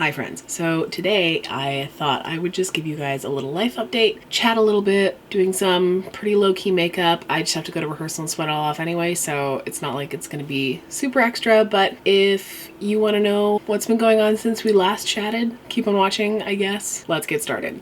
Hi friends. So today I thought I would just give you guys a little life update, chat a little bit, doing some pretty low-key makeup. I just have to go to rehearsal and sweat it all off anyway, so it's not like it's gonna be super extra, but if you want to know what's been going on since we last chatted, keep on watching, I guess. Let's get started.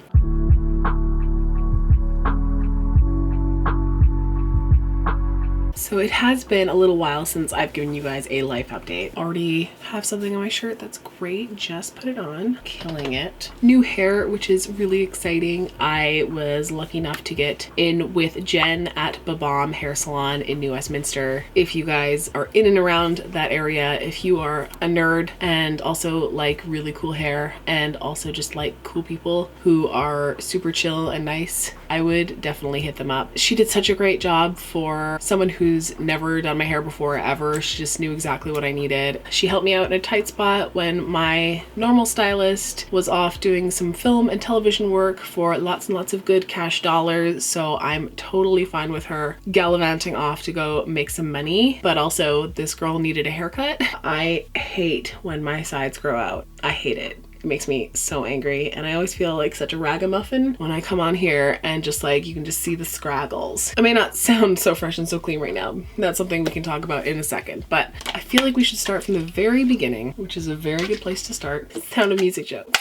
So it has been a little while since I've given you guys a life update. Already have something on my shirt, that's great. Just put it on, killing it. New hair, which is really exciting. I was lucky enough to get in with Jen at Babam Hair Salon in New Westminster. If you guys are in and around that area, if you are a nerd and also like really cool hair and also just like cool people who are super chill and nice, I would definitely hit them up. She did such a great job for someone who's never done my hair before ever. She just knew exactly what I needed. She helped me out in a tight spot when my normal stylist was off doing some film and television work for lots and lots of good cash dollars, so I'm totally fine with her gallivanting off to go make some money. But also, this girl needed a haircut. I hate when my sides grow out. I hate it. It makes me so angry, and I always feel like such a ragamuffin when I come on here and just like you can just see the scraggles. I may not sound so fresh and so clean right now. That's something we can talk about in a second, but I feel like we should start from the very beginning, which is a very good place to start. Sound of Music joke.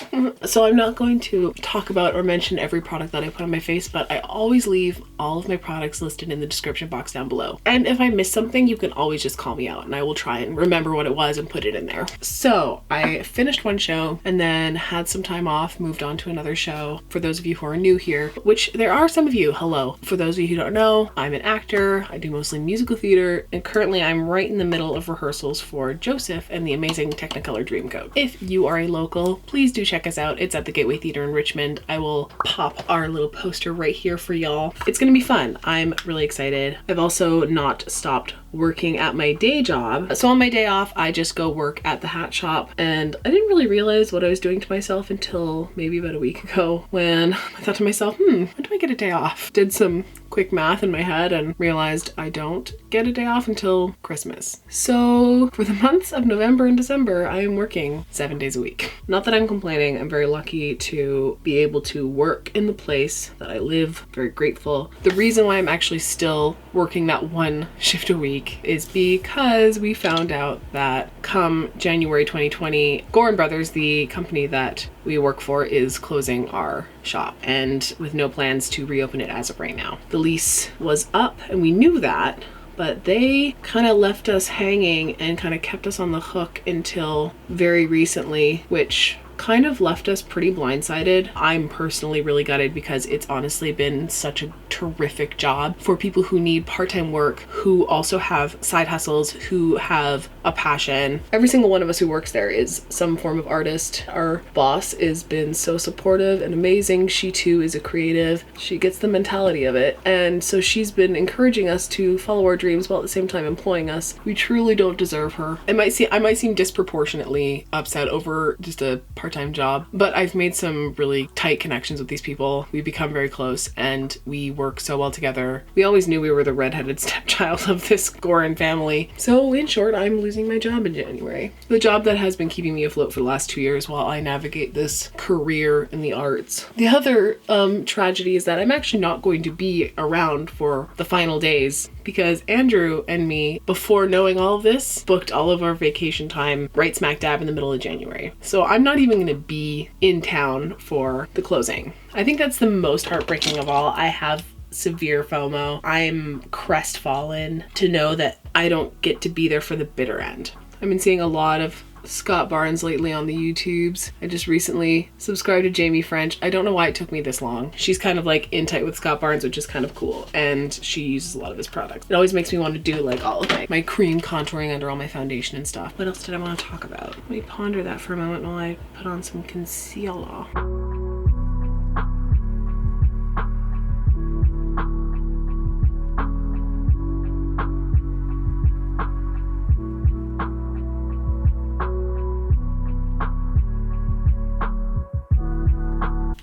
So I'm not going to talk about or mention every product that I put on my face, but I always leave all of my products listed in the description box down below. And if I miss something, you can always just call me out and I will try and remember what it was and put it in there. So I finished one show and then had some time off, moved on to another show. For those of you who are new here, which there are some of you, hello. For those of you who don't know, I'm an actor. I do mostly musical theater, and currently I'm right in the middle of rehearsals for Joseph and the Amazing Technicolor Dreamcoat. If you are a local, please do check us out. It's at the Gateway Theater in Richmond. I will pop our little poster right here for y'all. It's gonna be fun. I'm really excited. I've also not stopped working at my day job. So on my day off, I just go work at the hat shop, and I didn't really realize what I was doing to myself until maybe about a week ago when I thought to myself, when do I get a day off? Did some quick math in my head and realized I don't get a day off until Christmas. So for the months of November and December, I am working 7 days a week. Not that I'm complaining. I'm very lucky to be able to work in the place that I live. Very grateful. The reason why I'm actually still working that one shift a week is because we found out that come January 2020, Gorin Brothers, the company that we work for, is closing our shop, and with no plans to reopen it as of right now. The lease was up and we knew that, but they kind of left us hanging and kind of kept us on the hook until very recently, which kind of left us pretty blindsided. I'm personally really gutted because it's honestly been such a terrific job for people who need part-time work, who also have side hustles, who have a passion. Every single one of us who works there is some form of artist. Our boss has been so supportive and amazing. She too is a creative. She gets the mentality of it. And so she's been encouraging us to follow our dreams while at the same time employing us. We truly don't deserve her. I might seem disproportionately upset over just a part-time job, but I've made some really tight connections with these people. We've become very close and we work so well together. We always knew we were the redheaded stepchild of this Gorin family. So in short, I'm losing my job in January. The job that has been keeping me afloat for the last 2 years while I navigate this career in the arts. The other tragedy is that I'm actually not going to be around for the final days because Andrew and me, before knowing all of this, booked all of our vacation time right smack dab in the middle of January. So I'm not even going to be in town for the closing. I think that's the most heartbreaking of all. I have severe FOMO. I'm crestfallen to know that I don't get to be there for the bitter end. I've been seeing a lot of Scott Barnes lately on the YouTubes. I just recently subscribed to Jamie French. I don't know why it took me this long. She's kind of like in tight with Scott Barnes, which is kind of cool, and she uses a lot of his products. It always makes me want to do like all of my cream contouring under all my foundation and stuff. What else did I want to talk about? Let me ponder that for a moment while I put on some concealer.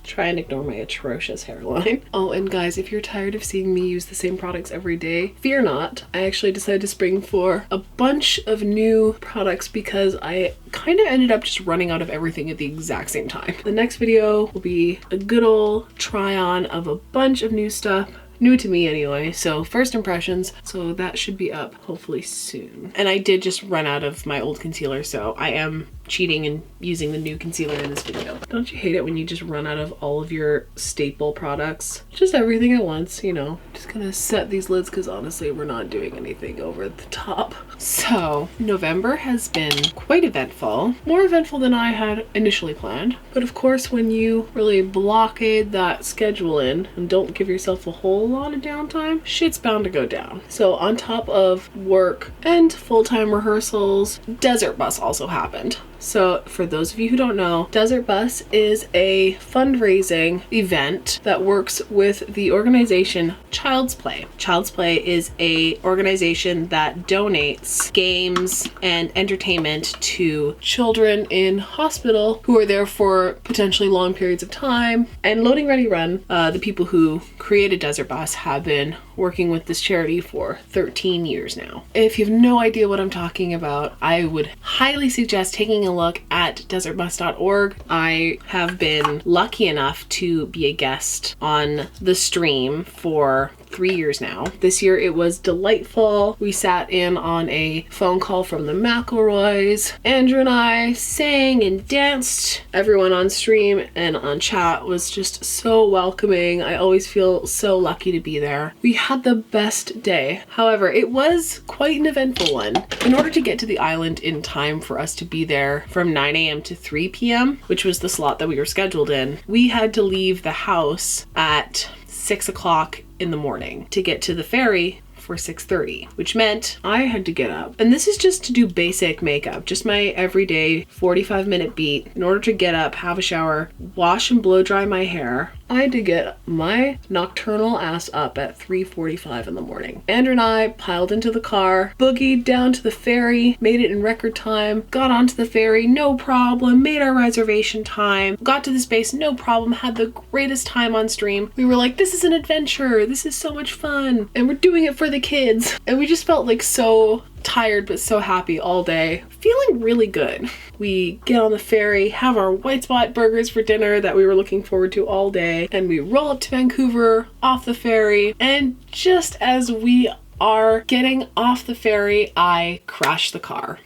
Try and ignore my atrocious hairline. Oh, and guys, if you're tired of seeing me use the same products every day, fear not. I actually decided to spring for a bunch of new products because I kind of ended up just running out of everything at the exact same time. The next video will be a good old try on of a bunch of new stuff. New to me anyway, so first impressions, so that should be up hopefully soon. And I did just run out of my old concealer, so I am cheating and using the new concealer in this video. Don't you hate it when you just run out of all of your staple products? Just everything at once, you know. Just gonna set these lids because honestly we're not doing anything over the top. So November has been quite eventful, more eventful than I had initially planned. But of course when you really blockade that schedule in and don't give yourself a whole lot of downtime, shit's bound to go down. So on top of work and full-time rehearsals, Desert Bus also happened. So for those of you who don't know, Desert Bus is a fundraising event that works with the organization Child's Play. Child's Play is a organization that donates games and entertainment to children in hospital who are there for potentially long periods of time. And Loading Ready Run, the people who created Desert Bus, have been working with this charity for 13 years now. If you have no idea what I'm talking about, I would highly suggest taking a look at desertbus.org. I have been lucky enough to be a guest on the stream for 3 years now. This year it was delightful. We sat in on a phone call from the McElroys. Andrew and I sang and danced. Everyone on stream and on chat was just so welcoming. I always feel so lucky to be there. We had the best day. However, it was quite an eventful one. In order to get to the island in time for us to be there from 9 a.m. to 3 p.m., which was the slot that we were scheduled in, we had to leave the house at 6 o'clock in the morning to get to the ferry for 6:30, which meant I had to get up. And this is just to do basic makeup, just my everyday 45-minute beat. In order to get up, have a shower, wash and blow dry my hair, I had to get my nocturnal ass up at 3:45 in the morning. Andrew and I piled into the car, boogied down to the ferry, made it in record time, got onto the ferry, no problem, made our reservation time, got to the space, no problem, had the greatest time on stream. We were like, this is an adventure, this is so much fun, and we're doing it for the kids. And we just felt like so tired but so happy all day, feeling really good. We get on the ferry, have our white spot burgers for dinner that we were looking forward to all day, and we roll up to Vancouver off the ferry. And just as we are getting off the ferry, I crash the car.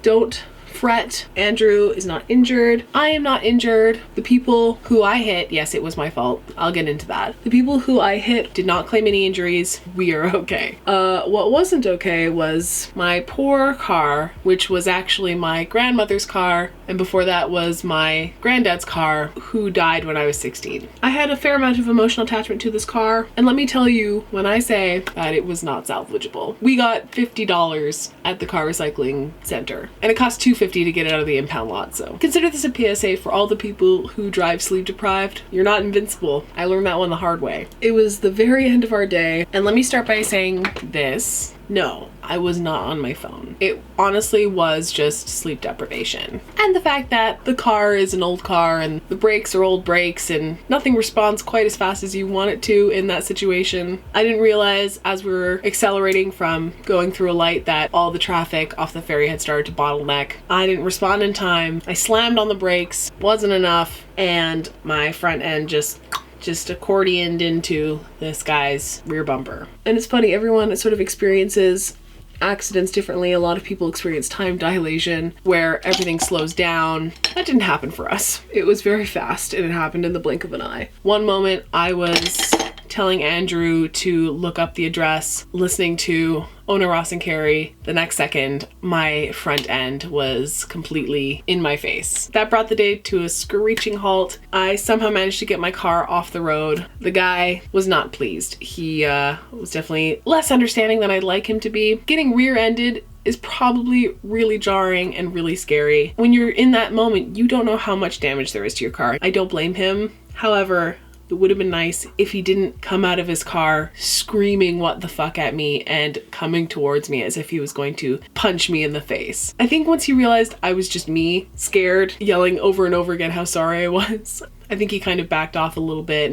Don't fret, Andrew is not injured. I am not injured. The people who I hit, yes, it was my fault. I'll get into that. The people who I hit did not claim any injuries. We are okay. What wasn't okay was my poor car, which was actually my grandmother's car, and before that was my granddad's car, who died when I was 16. I had a fair amount of emotional attachment to this car, and let me tell you when I say that it was not salvageable. We got $50 at the car recycling center, and it cost $2.50 to get it out of the impound lot. So consider this a PSA for all the people who drive sleep deprived. You're not invincible. I learned that one the hard way. It was the very end of our day, and let me start by saying this. No, I was not on my phone. It honestly was just sleep deprivation. And the fact that the car is an old car and the brakes are old brakes and nothing responds quite as fast as you want it to in that situation. I didn't realize as we were accelerating from going through a light that all the traffic off the ferry had started to bottleneck. I didn't respond in time. I slammed on the brakes, wasn't enough, and my front end just accordioned into this guy's rear bumper. And it's funny, everyone sort of experiences accidents differently. A lot of people experience time dilation where everything slows down. That didn't happen for us. It was very fast and it happened in the blink of an eye. One moment I was telling Andrew to look up the address, listening to Ona Ross and Carrie. The next second, my front end was completely in my face. That brought the day to a screeching halt. I somehow managed to get my car off the road. The guy was not pleased. He was definitely less understanding than I'd like him to be. Getting rear-ended is probably really jarring and really scary. When you're in that moment, you don't know how much damage there is to your car. I don't blame him. However, it would have been nice if he didn't come out of his car screaming what the fuck at me and coming towards me as if he was going to punch me in the face. I think once he realized I was just me, scared, yelling over and over again how sorry I was, I think he kind of backed off a little bit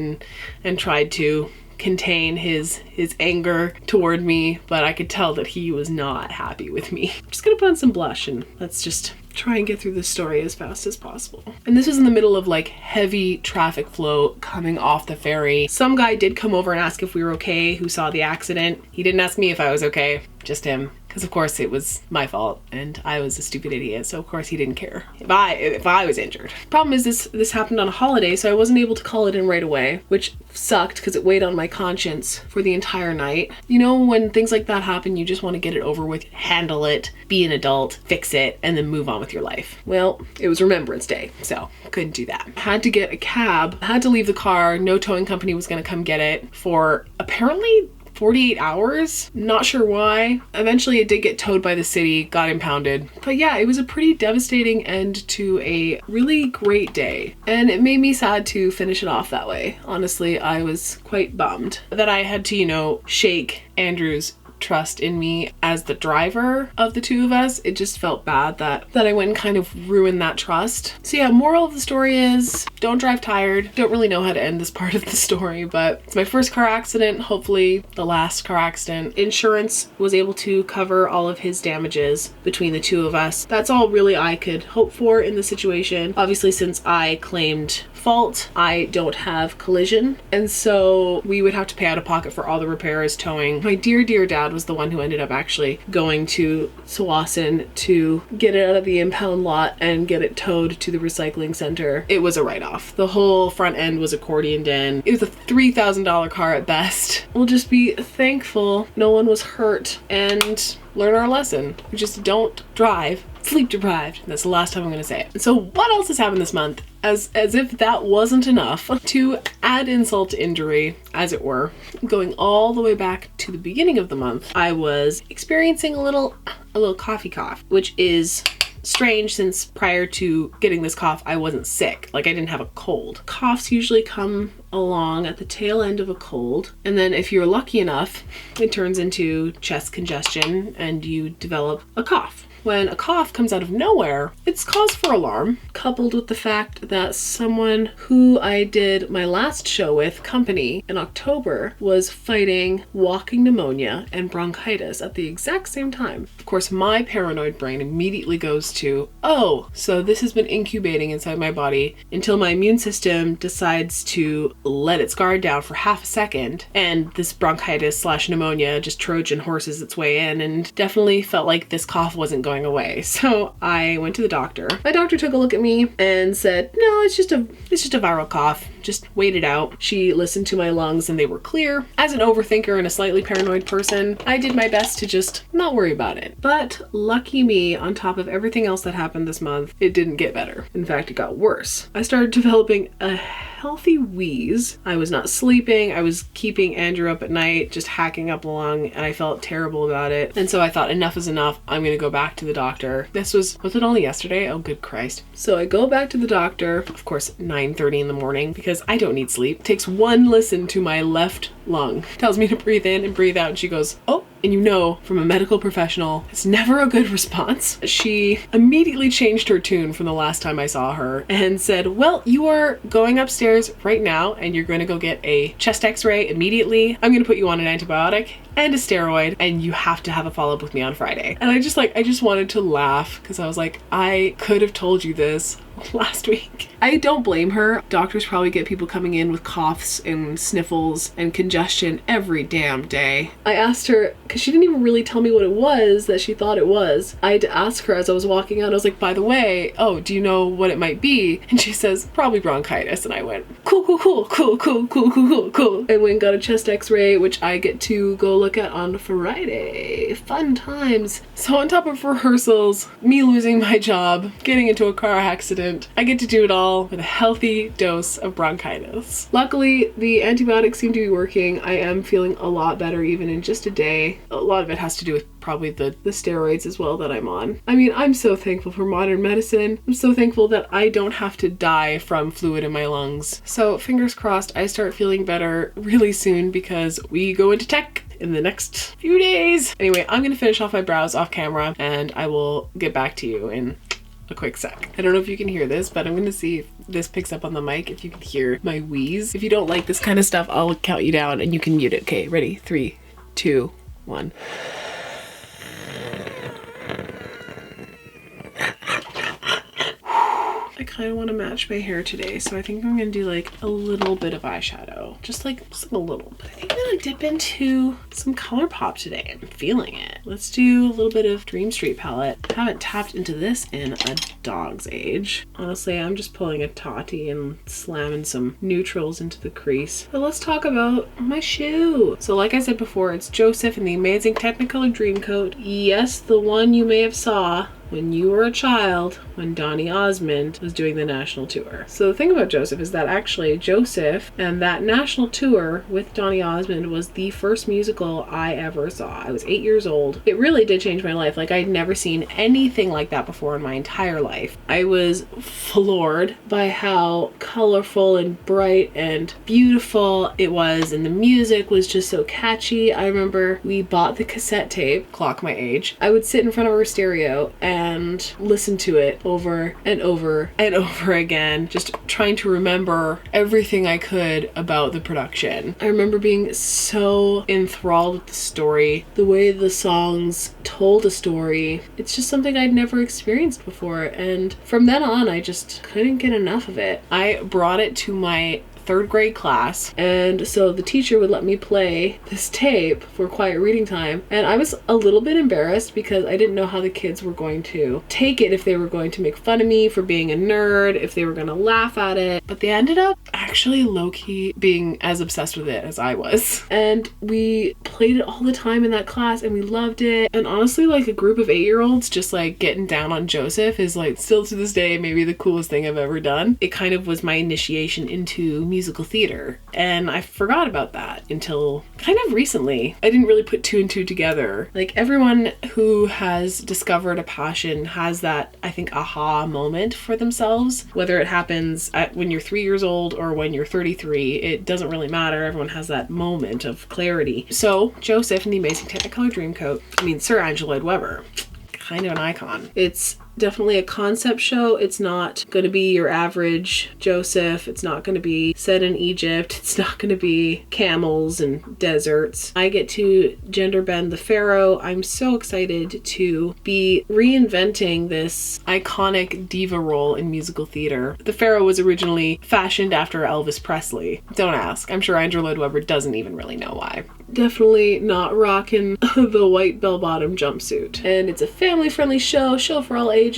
and tried to contain his anger toward me, but I could tell that he was not happy with me. I'm just gonna put on some blush and let's just try and get through this story as fast as possible. And this was in the middle of like heavy traffic flow coming off the ferry. Some guy did come over and ask if we were okay, who saw the accident. He didn't ask me if I was okay, just him. Because of course it was my fault and I was a stupid idiot, so of course he didn't care if I was injured. Problem is this happened on a holiday, so I wasn't able to call it in right away, which sucked because it weighed on my conscience for the entire night. You know, when things like that happen, you just want to get it over with, handle it, be an adult, fix it, and then move on with your life. Well, it was Remembrance Day, so couldn't do that. Had to get a cab, had to leave the car, no towing company was gonna come get it for apparently 48 hours. Not sure why. Eventually it did get towed by the city, got impounded. But yeah, it was a pretty devastating end to a really great day. And it made me sad to finish it off that way. Honestly, I was quite bummed that I had to, you know, shake Andrew's trust in me as the driver of the two of us. It just felt bad that I went and kind of ruined that trust. So yeah, moral of the story is don't drive tired. Don't really know how to end this part of the story, but it's my first car accident, hopefully the last car accident. Insurance was able to cover all of his damages between the two of us. That's all really I could hope for in the situation. Obviously, since I claimed fault, I don't have collision, and so we would have to pay out of pocket for all the repairs, towing. My dear dad was the one who ended up actually going to Sawasan to get it out of the impound lot and get it towed to the recycling center. It was a write-off. The whole front end was accordioned in. It was a $3,000 car at best. We'll just be thankful no one was hurt and learn our lesson. We just don't drive sleep deprived. That's the last time I'm gonna say it. So what else has happened this month? As if that wasn't enough, to add insult to injury, as it were, going all the way back to the beginning of the month, I was experiencing a little coughy cough, which is strange since prior to getting this cough, I wasn't sick. Like, I didn't have a cold. Coughs usually come along at the tail end of a cold, and then if you're lucky enough, it turns into chest congestion and you develop a cough. When a cough comes out of nowhere, it's cause for alarm, coupled with the fact that someone who I did my last show with, Company, in October, was fighting walking pneumonia and bronchitis at the exact same time. Of course, my paranoid brain immediately goes to, oh, so this has been incubating inside my body until my immune system decides to let its guard down for half a second, and this bronchitis / pneumonia just Trojan horses its way in, and definitely felt like this cough wasn't going away. So I went to the doctor. My doctor took a look at me and said, no, it's just a viral cough. Just wait it out. She listened to my lungs and they were clear. As an overthinker and a slightly paranoid person, I did my best to just not worry about it. But lucky me, on top of everything else that happened this month, it didn't get better. In fact, it got worse. I started developing a healthy wheeze. I was not sleeping. I was keeping Andrew up at night, just hacking up a lung, and I felt terrible about it. And so I thought, enough is enough. I'm gonna go back to the doctor. Was it only yesterday? Oh, good Christ. So I go back to the doctor, of course, 9:30 in the morning, because I don't need sleep. It takes one listen to my left lung. Tells me to breathe in and breathe out, and she goes, oh, and you know, from a medical professional, it's never a good response. She immediately changed her tune from the last time I saw her and said, well, you are going upstairs right now and you're going to go get a chest x-ray immediately. I'm going to put you on an antibiotic and a steroid, and you have to have a follow-up with me on Friday. And I just wanted to laugh because I was like, I could have told you this last week. I don't blame her. Doctors probably get people coming in with coughs and sniffles and congestion every damn day. I asked her, because she didn't even really tell me what it was that she thought it was. I had to ask her as I was walking out. I was like, by the way, oh, do you know what it might be? And she says, probably bronchitis. And I went, cool. And went and got a chest x-ray, which I get to go look at on Friday. Fun times. So on top of rehearsals, me losing my job, getting into a car accident, I get to do it all with a healthy dose of bronchitis. Luckily, the antibiotics seem to be working. I am feeling a lot better even in just a day. A lot of it has to do with probably the steroids as well that I'm on. I mean, I'm so thankful for modern medicine. I'm so thankful that I don't have to die from fluid in my lungs. So fingers crossed I start feeling better really soon, because we go into tech in the next few days. Anyway, I'm gonna finish off my brows off camera and I will get back to you in a quick sec. I don't know if you can hear this, but I'm gonna see if this picks up on the mic, if you can hear my wheeze. If you don't like this kind of stuff, I'll count you down and you can mute it. Okay, ready? 3, 2, 1. I kind of want to match my hair today, so I think I'm going to do like a little bit of eyeshadow. Just a little. But I think I'm going to dip into some Colourpop today. I'm feeling it. Let's do a little bit of Dream Street palette. I haven't tapped into this in a dog's age. Honestly, I'm just pulling a toddy and slamming some neutrals into the crease. But let's talk about my shoe. So like I said before, it's Joseph in the amazing Technicolor Dreamcoat. Yes, the one you may have saw when you were a child, when Donny Osmond was doing the national tour. So the thing about Joseph is that actually Joseph and that national tour with Donny Osmond was the first musical I ever saw. I was 8 years old. It really did change my life. Like, I'd never seen anything like that before in my entire life. I was floored by how colorful and bright and beautiful it was, and the music was just so catchy. I remember we bought the cassette tape, clock my age. I would sit in front of our stereo and listen to it over and over and over again, just trying to remember everything I could about the production. I remember being so enthralled with the story, the way the songs told a story. It's just something I'd never experienced before, and from then on I just couldn't get enough of it. I brought it to my 3rd grade class, and so the teacher would let me play this tape for quiet reading time, and I was a little bit embarrassed because I didn't know how the kids were going to take it, if they were going to make fun of me for being a nerd, if they were going to laugh at it, but they ended up actually low-key being as obsessed with it as I was, and we played it all the time in that class and we loved it. And honestly, like, a group of 8-year-olds just like getting down on Joseph is like still to this day maybe the coolest thing I've ever done. It kind of was my initiation into musical theater, and I forgot about that until kind of recently. I didn't really put 2 and 2 together. Like, everyone who has discovered a passion has that, I think, aha moment for themselves, whether it happens when you're 3 years old or when you're 33. It doesn't really matter. Everyone has that moment of clarity. So Joseph in the amazing Technicolor Dreamcoat, Sir Andrew Lloyd Webber, kind of an icon. It's definitely a concept show. It's not going to be your average Joseph. It's not going to be set in Egypt. It's not going to be camels and deserts. I get to gender bend the pharaoh. I'm so excited to be reinventing this iconic diva role in musical theater. The pharaoh was originally fashioned after Elvis Presley. Don't ask. I'm sure Andrew Lloyd Webber doesn't even really know why. Definitely not rocking the white bell-bottom jumpsuit. And it's a family-friendly show for all ages.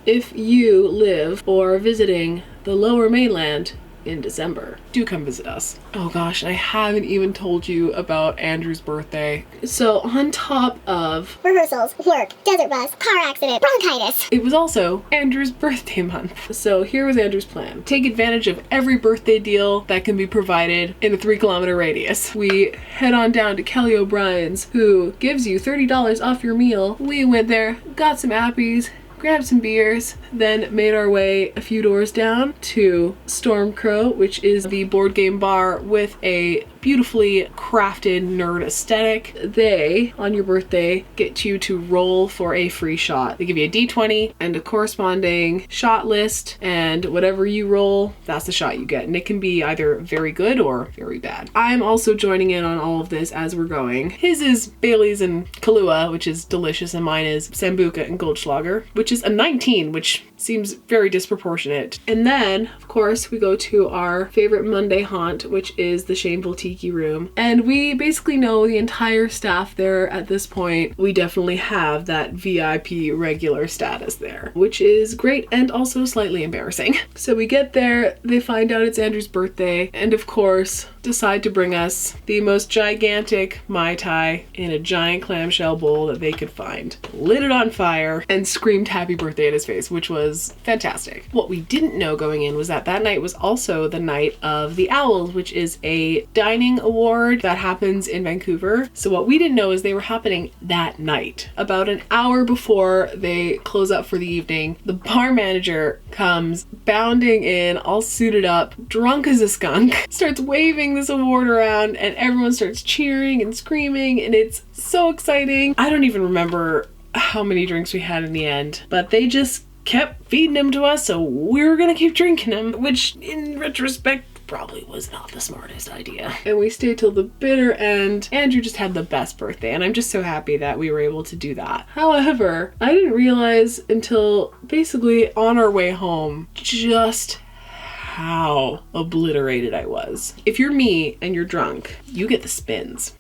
If you live or are visiting the Lower Mainland in December, do come visit us. Oh gosh, I haven't even told you about Andrew's birthday. So on top of rehearsals, work, desert bus, car accident, bronchitis, it was also Andrew's birthday month. So here was Andrew's plan. Take advantage of every birthday deal that can be provided in a 3-kilometer radius. We head on down to Kelly O'Brien's, who gives you $30 off your meal. We went there, got some appies, grabbed some beers, then made our way a few doors down to Storm Crow, which is the board game bar with a beautifully crafted nerd aesthetic. They, on your birthday, get you to roll for a free shot. They give you a D20 and a corresponding shot list, and whatever you roll, that's the shot you get. And it can be either very good or very bad. I'm also joining in on all of this as we're going. His is Bailey's and Kahlua, which is delicious, and mine is Sambuca and Goldschlager, which is a 19, which seems very disproportionate. And then, of course, we go to our favorite Monday haunt, which is the Shameful Tiki Room. And we basically know the entire staff there at this point. We definitely have that VIP regular status there, which is great and also slightly embarrassing. So we get there, they find out it's Andrew's birthday, and of course, decide to bring us the most gigantic Mai Tai in a giant clamshell bowl that they could find. Lit it on fire and screamed happy birthday at his face, which was fantastic. What we didn't know going in was that that night was also the night of the Owls, which is a dining award that happens in Vancouver. So what we didn't know is they were happening that night. About an hour before they close up for the evening, the bar manager comes bounding in, all suited up, drunk as a skunk, starts waving this award around, and everyone starts cheering and screaming, and it's so exciting. I don't even remember how many drinks we had in the end, but they just kept feeding him to us, so we're gonna keep drinking him, which in retrospect probably was not the smartest idea. And we stayed till the bitter end. Andrew just had the best birthday, and I'm just so happy that we were able to do that. However, I didn't realize until basically on our way home just how obliterated I was. If you're me and you're drunk, you get the spins.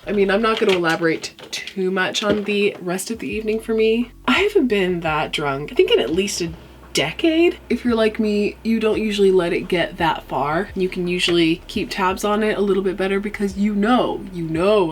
I mean, I'm not going to elaborate too much on the rest of the evening for me. I haven't been that drunk, I think, in at least a decade. If you're like me, you don't usually let it get that far. You can usually keep tabs on it a little bit better because you know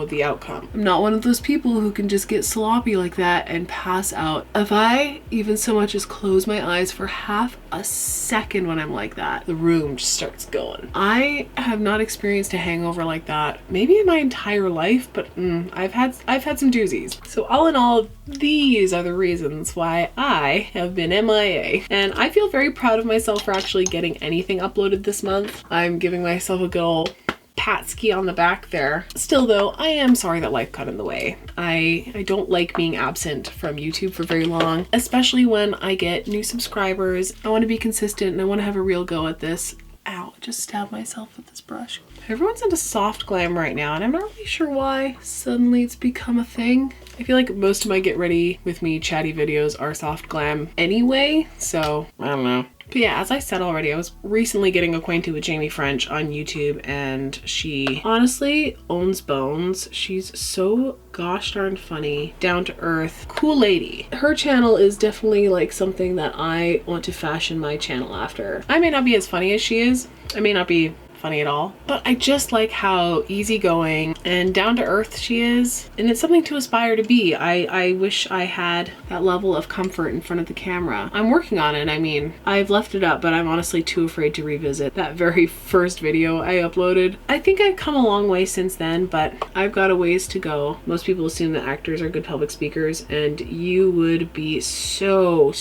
the outcome. I'm not one of those people who can just get sloppy like that and pass out. If I even so much as close my eyes for half a second when I'm like that, the room just starts going. I have not experienced a hangover like that maybe in my entire life, but I've had some doozies. So all in all, these are the reasons why I have been MIA. And I feel very proud of myself for actually getting anything uploaded this month. I'm giving myself a good old pat-ski on the back there. Still though, I am sorry that life got in the way. I don't like being absent from YouTube for very long, especially when I get new subscribers. I want to be consistent and I want to have a real go at this. Ow, I just stabbed myself with this brush. Everyone's into soft glam right now, and I'm not really sure why suddenly it's become a thing. I feel like most of my get ready with me chatty videos are soft glam anyway, so I don't know. But yeah, as I said already, I was recently getting acquainted with Jamie French on YouTube, and she honestly owns bones. She's so gosh darn funny, down to earth, cool lady. Her channel is definitely like something that I want to fashion my channel after. I may not be as funny as she is. I may not be funny at all, but I just like how easygoing and down to earth she is, and it's something to aspire to be. I wish I had that level of comfort in front of the camera. I'm working on it. I mean, I've left it up, but I'm honestly too afraid to revisit that very first video I uploaded. I think I've come a long way since then, but I've got a ways to go. Most people assume that actors are good public speakers, and you would be so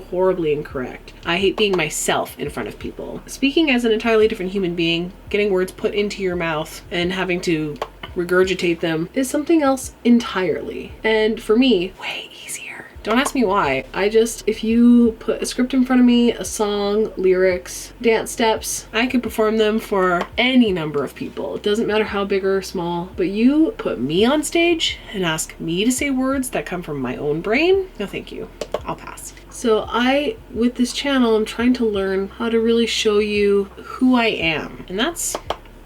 horribly incorrect. I hate being myself in front of people. Speaking as an entirely different human being, getting words put into your mouth and having to regurgitate them is something else entirely. And for me, way easier. Don't ask me why. if you put a script in front of me, a song, lyrics, dance steps, I could perform them for any number of people. It doesn't matter how big or small, but you put me on stage and ask me to say words that come from my own brain? No, thank you. I'll pass. So with this channel, I'm trying to learn how to really show you who I am. And that's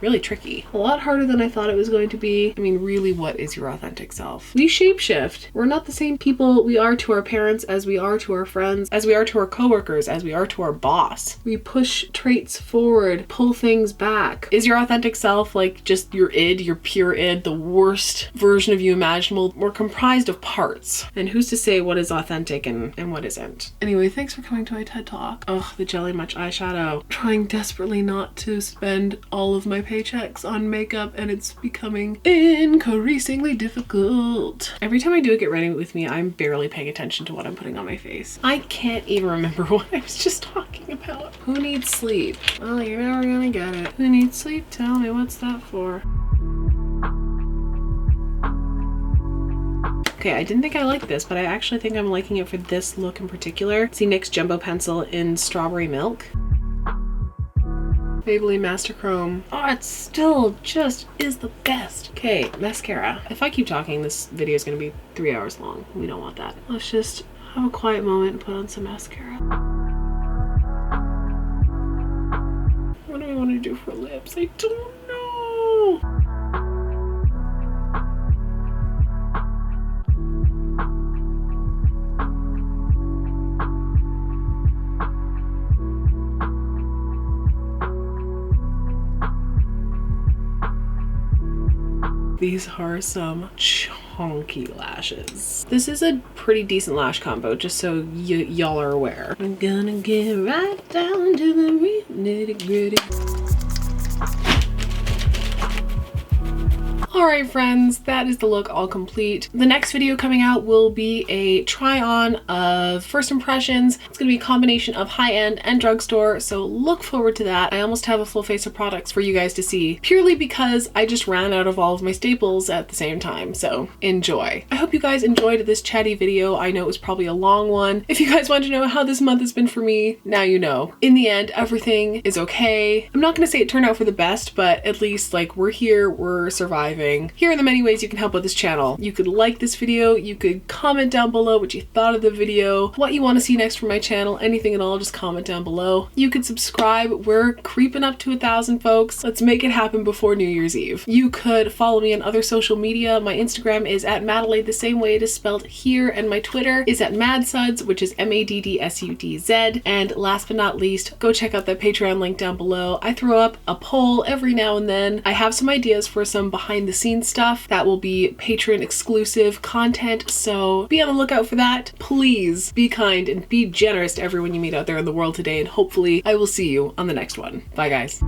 really tricky. A lot harder than I thought it was going to be. I mean, really, what is your authentic self? We shapeshift. We're not the same people we are to our parents as we are to our friends, as we are to our coworkers, as we are to our boss. We push traits forward, pull things back. Is your authentic self like just your id, your pure id, the worst version of you imaginable? We're comprised of parts. And who's to say what is authentic and what isn't? Anyway, thanks for coming to my TED Talk. Ugh, the Jelly Much eyeshadow. Trying desperately not to spend all of my paychecks on makeup, and it's becoming increasingly difficult. Every time I do a get ready with me, I'm barely paying attention to what I'm putting on my face. I can't even remember what I was just talking about. Who needs sleep? Well, you're never gonna get it. Who needs sleep? Tell me, what's that for? Okay, I didn't think I liked this, but I actually think I'm liking it for this look in particular. See NYX Jumbo Pencil in Strawberry Milk. Maybelline Master Chrome. Oh, it still just is the best. Okay, mascara. If I keep talking, this video is gonna be 3 hours long. We don't want that. Let's just have a quiet moment and put on some mascara. What do I want to do for lips? I don't know. These are some chunky lashes. This is a pretty decent lash combo, just so y'all are aware. I'm gonna get right down to the real nitty gritty. All right, friends, that is the look all complete. The next video coming out will be a try on of first impressions. It's gonna be a combination of high-end and drugstore, so look forward to that. I almost have a full face of products for you guys to see, purely because I just ran out of all of my staples at the same time, so enjoy. I hope you guys enjoyed this chatty video. I know it was probably a long one. If you guys want to know how this month has been for me, now you know. In the end, everything is okay. I'm not gonna say it turned out for the best, but at least like we're here, we're surviving. Here are the many ways you can help out this channel. You could like this video, you could comment down below what you thought of the video, what you want to see next from my channel, anything at all, just comment down below. You could subscribe. We're creeping up to 1,000 folks. Let's make it happen before New Year's Eve. You could follow me on other social media. My Instagram is at Madelaide, the same way it is spelled here, and my Twitter is at madsuds, which is MADDSUDZ. And last but not least, go check out that Patreon link down below. I throw up a poll every now and then. I have some ideas for some behind the scenes stuff that will be Patreon exclusive content, so be on the lookout for that. Please be kind and be generous to everyone you meet out there in the world today, and hopefully I will see you on the next one. Bye guys.